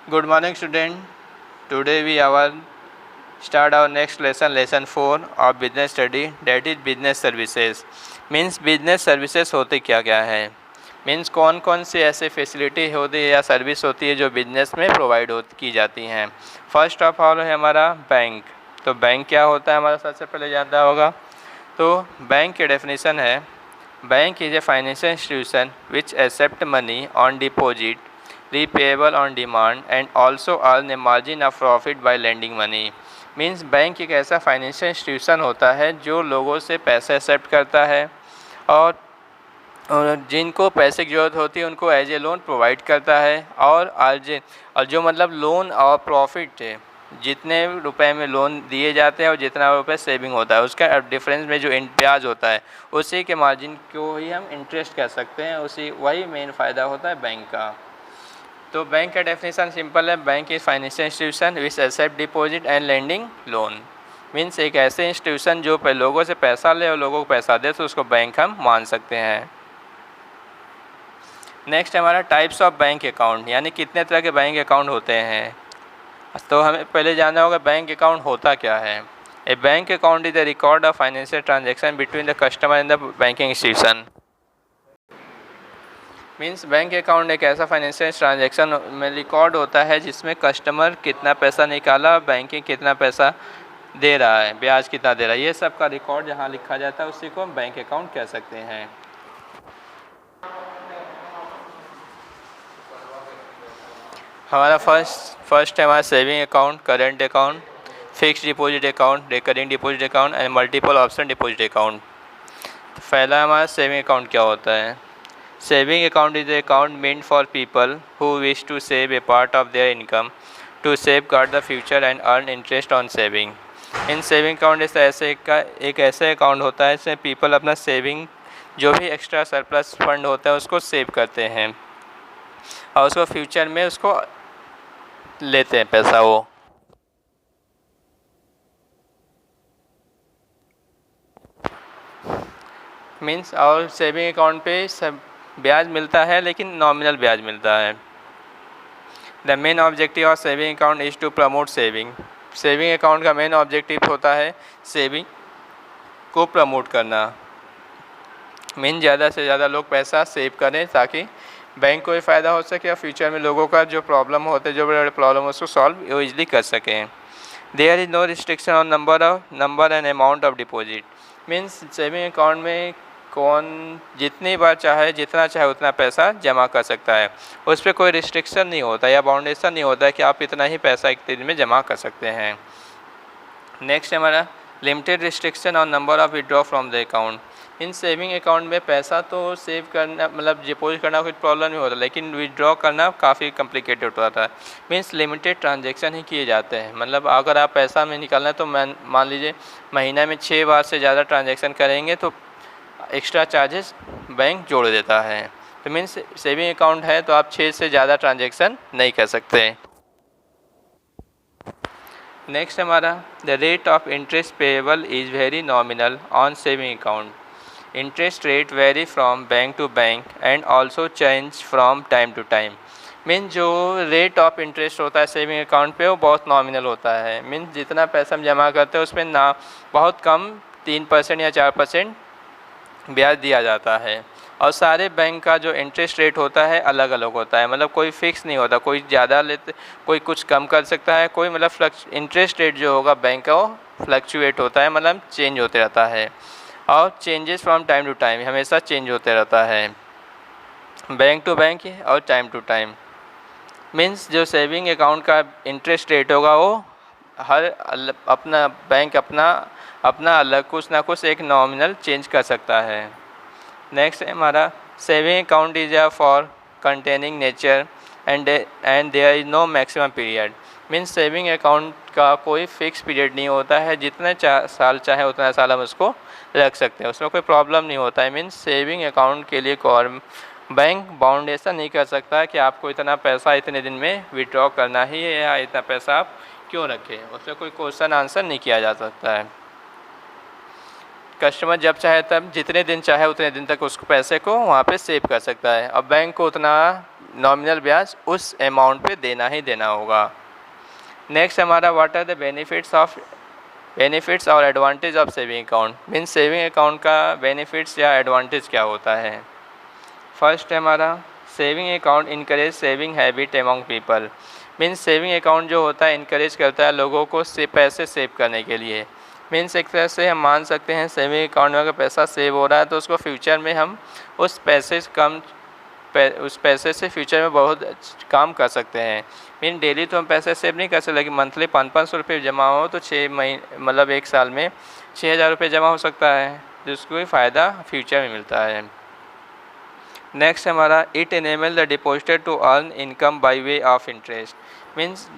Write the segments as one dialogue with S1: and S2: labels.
S1: Good morning, student. Today we our start our next lesson, lesson 4 of business study, that is business services. Means business services होते क्या क्या है, means कौन कौन सी ऐसे facility होती है या सर्विस होती है जो बिजनेस में प्रोवाइड की जाती हैं। फर्स्ट ऑफ ऑल है हमारा बैंक। तो बैंक क्या होता है हमारा सबसे पहले जानना होगा। तो बैंक की डेफिनेशन है, bank is a financial institution which accept money on deposit repayable on demand and also earn a margin of profit by lending money। Means bank एक ऐसा फाइनेंशियल इंस्टीट्यूशन होता है जो लोगों से पैसे एक्सेप्ट करता है और जिनको पैसे की ज़रूरत होती है उनको एज ए लोन प्रोवाइड करता है और जो मतलब लोन और प्रॉफिट है, जितने रुपए में लोन दिए जाते हैं और जितना रुपए सेविंग होता है उसका डिफरेंस में जो ब्याज होता है उसी के मार्जिन को ही हम इंटरेस्ट कह सकते हैं। उसी वही मेन फ़ायदा होता है बैंक का। तो बैंक का डेफिनेशन सिंपल है, bank is financial institution which accept deposit and lending loan. Means एक ऐसे इंस्टीट्यूशन जो लोगों से पैसा ले और लोगों को पैसा दे तो उसको बैंक हम मान सकते हैं। नेक्स्ट हमारा टाइप्स ऑफ बैंक अकाउंट, यानी कितने तरह के बैंक अकाउंट होते हैं। तो हमें पहले जानना होगा बैंक अकाउंट होता क्या है। A bank account is the record of financial transaction between the customer and the banking institution. Means bank account एक ऐसा फाइनेंशियल ट्रांजैक्शन में रिकॉर्ड होता है जिसमें कस्टमर कितना पैसा निकाला, बैंकिंग कितना पैसा दे रहा है, ब्याज कितना दे रहा है, ये सब का रिकॉर्ड जहाँ लिखा जाता है उसी को हम बैंक अकाउंट कह सकते हैं। हमारा फर्स्ट है हमारा saving account, current account, fixed deposit account, recurring deposit account and multiple option deposit account. पहला हमारा सेविंग अकाउंट क्या होता है। Saving account is an account meant for people who wish to save a part of their income to safeguard the future and earn interest on saving। In saving account एक ऐसे account होता है जिसमें people अपना saving जो भी extra surplus fund होता है उसको सेव करते हैं और उसको फ्यूचर में उसको लेते हैं पैसा वो। मीन्स और सेविंग अकाउंट पे सब ब्याज मिलता है लेकिन नॉमिनल ब्याज मिलता है। The main objective of saving account is to promote saving. Saving account का मेन ऑब्जेक्टिव होता है सेविंग को प्रमोट करना। मीन ज़्यादा से ज़्यादा लोग पैसा सेव करें ताकि बैंक को भी फ़ायदा हो सके और फ्यूचर में लोगों का जो प्रॉब्लम होते हैं, जो बड़े बड़े प्रॉब्लम उसको सॉल्व ईजिली कर सकें। There is no restriction on number and amount of deposit. Means saving account में कौन जितनी बार चाहे जितना चाहे उतना पैसा जमा कर सकता है, उस पर कोई रिस्ट्रिक्शन नहीं होता या बाउंडेशन नहीं होता है कि आप इतना ही पैसा एक दिन में जमा कर सकते हैं। नेक्स्ट हमारा limited restriction on number of withdraw from the account. In saving account में पैसा तो सेव करना मतलब डिपॉजिट करना कोई प्रॉब्लम नहीं होता, लेकिन विड्रॉ करना काफ़ी कॉम्प्लिकेटेड होता है। मीन्स लिमिटेड ट्रांजेक्शन ही किए जाते हैं। मतलब अगर आप पैसा में निकालना है तो मान लीजिए महीना में 6 बार से ज़्यादा ट्रांजेक्शन करेंगे तो एक्स्ट्रा चार्जेस बैंक जोड़ देता है। तो मीन्स सेविंग अकाउंट है तो आप 6 से ज़्यादा ट्रांजेक्शन नहीं कर सकते। नेक्स्ट हमारा the rate of interest payable is very nominal on saving account. Interest rate vary from bank to bank and also change from time to time. Means जो रेट ऑफ इंटरेस्ट होता है saving account पे वो बहुत nominal होता है। Means जितना पैसा हम जमा करते हैं उसमें ना बहुत कम 3% या 4% ब्याज दिया जाता है और सारे बैंक का जो इंटरेस्ट रेट होता है अलग अलग होता है। मतलब कोई फिक्स नहीं होता, कोई ज़्यादा लेते कोई कुछ कम कर सकता है, कोई मतलब इंटरेस्ट रेट जो होगा बैंक का वो फ्लक्चुएट होता है, मतलब चेंज होते रहता है और changes from time to time हमेशा चेंज होते रहता है, बैंक टू बैंक और टाइम टू टाइम। मीन्स जो सेविंग अकाउंट का इंटरेस्ट रेट होगा वो हर अपना बैंक अपना अलग कुछ ना कुछ एक नॉमिनल चेंज कर सकता है। नेक्स्ट है हमारा saving account is for continuing nature and there is no maximum period. Means saving account का कोई फिक्स पीरियड नहीं होता है, जितने साल चाहे उतना साल हम उसको रख सकते हैं, उसमें कोई प्रॉब्लम नहीं होता है। मीन्स सेविंग अकाउंट के लिए बैंक बाउंडेशन नहीं कर सकता कि आपको इतना पैसा इतने दिन में विड्रॉ करना ही है या इतना पैसा आप क्यों रखें, उसमें कोई क्वेश्चन आंसर नहीं किया जा सकता है। कस्टमर जब चाहे तब जितने दिन चाहे उतने दिन तक उसको पैसे को वहाँ पे सेव कर सकता है। अब बैंक को उतना नॉमिनल ब्याज उस अमाउंट पे देना ही देना होगा। नेक्स्ट हमारा व्हाट आर द बेनिफिट्स और advantage of saving account, means saving account का बेनिफिट्स या एडवांटेज क्या होता है। फर्स्ट है हमारा saving account encourage saving habit among people, means saving account जो होता है इनकरेज करता है लोगों को पैसे सेव करने के लिए। मीन्स एक तरह से हम मान सकते हैं सेविंग अकाउंट में अगर पैसा सेव हो रहा है तो उसको फ्यूचर में हम उस पैसे से फ्यूचर में बहुत काम कर सकते हैं। मीन डेली तो हम पैसे सेव नहीं कर सकते, लेकिन मंथली 500-500 रुपये जमा हो तो 6 महीने मतलब 1 साल में 6000 रुपये जमा हो सकता है, जिसको भी फ़ायदा फ्यूचर में मिलता है। नेक्स्ट हमारा it enable the depositor to earn income by way of interest, means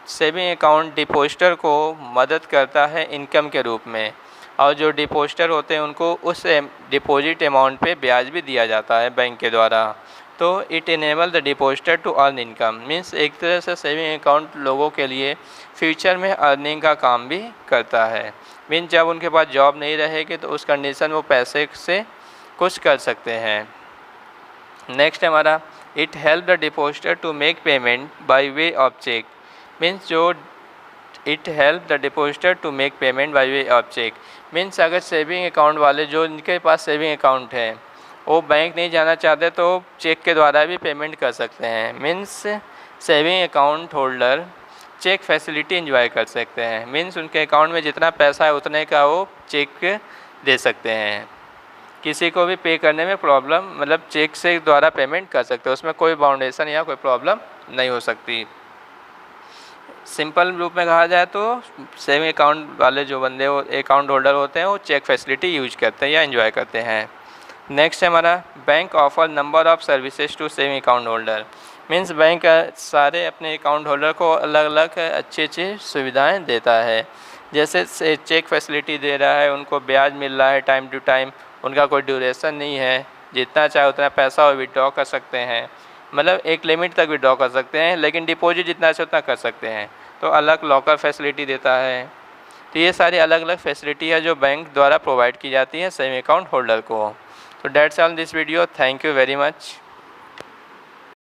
S1: saving account depositor को मदद करता है इनकम के रूप में, और जो डिपॉजिटर होते हैं उनको उस डिपॉजिट अमाउंट पे ब्याज भी दिया जाता है बैंक के द्वारा। तो it enable the depositor to earn income, means एक तरह से सेविंग अकाउंट लोगों के लिए फ्यूचर में अर्निंग का काम भी करता है। मीन्स जब उनके पास जॉब नहीं रहेगी तो उस कंडीशन वो पैसे से कुछ कर सकते हैं। नेक्स्ट हमारा it help the depositor to make payment by way of cheque, means जो it help the depositor to make payment by way of cheque, means अगर सेविंग अकाउंट वाले जो इनके पास सेविंग अकाउंट है वो बैंक नहीं जाना चाहते तो चेक के द्वारा भी पेमेंट कर सकते हैं। Means saving account holder cheque facility enjoy कर सकते हैं, मीन्स उनके अकाउंट में जितना पैसा है उतने का वो चेक दे सकते हैं। किसी को भी पे करने में प्रॉब्लम मतलब चेक से द्वारा पेमेंट कर सकते हैं, उसमें कोई बाउंडेशन या कोई प्रॉब्लम नहीं हो सकती। सिंपल रूप में कहा जाए तो सेविंग अकाउंट वाले जो बंदे अकाउंट होल्डर होते हैं वो चेक फैसिलिटी यूज करते हैं या एंजॉय करते हैं। नेक्स्ट है हमारा bank offer number of services to saving account holder, means bank सारे अपने अकाउंट होल्डर को अलग अलग अच्छी सुविधाएं देता है, जैसे चेक फैसिलिटी दे रहा है, उनको ब्याज मिल रहा है टाइम टू टाइम, उनका कोई ड्यूरेशन नहीं है, जितना चाहे उतना पैसा वो विड्रॉ कर सकते हैं, मतलब एक लिमिट तक विड्रॉ कर सकते हैं, लेकिन डिपॉजिट जितना चाहे उतना कर सकते हैं। तो अलग लॉकर फैसिलिटी देता है। तो ये सारी अलग अलग फैसिलिटी है जो बैंक द्वारा प्रोवाइड की जाती है सेविंग अकाउंट होल्डर को। So that's all this video. Thank you very much.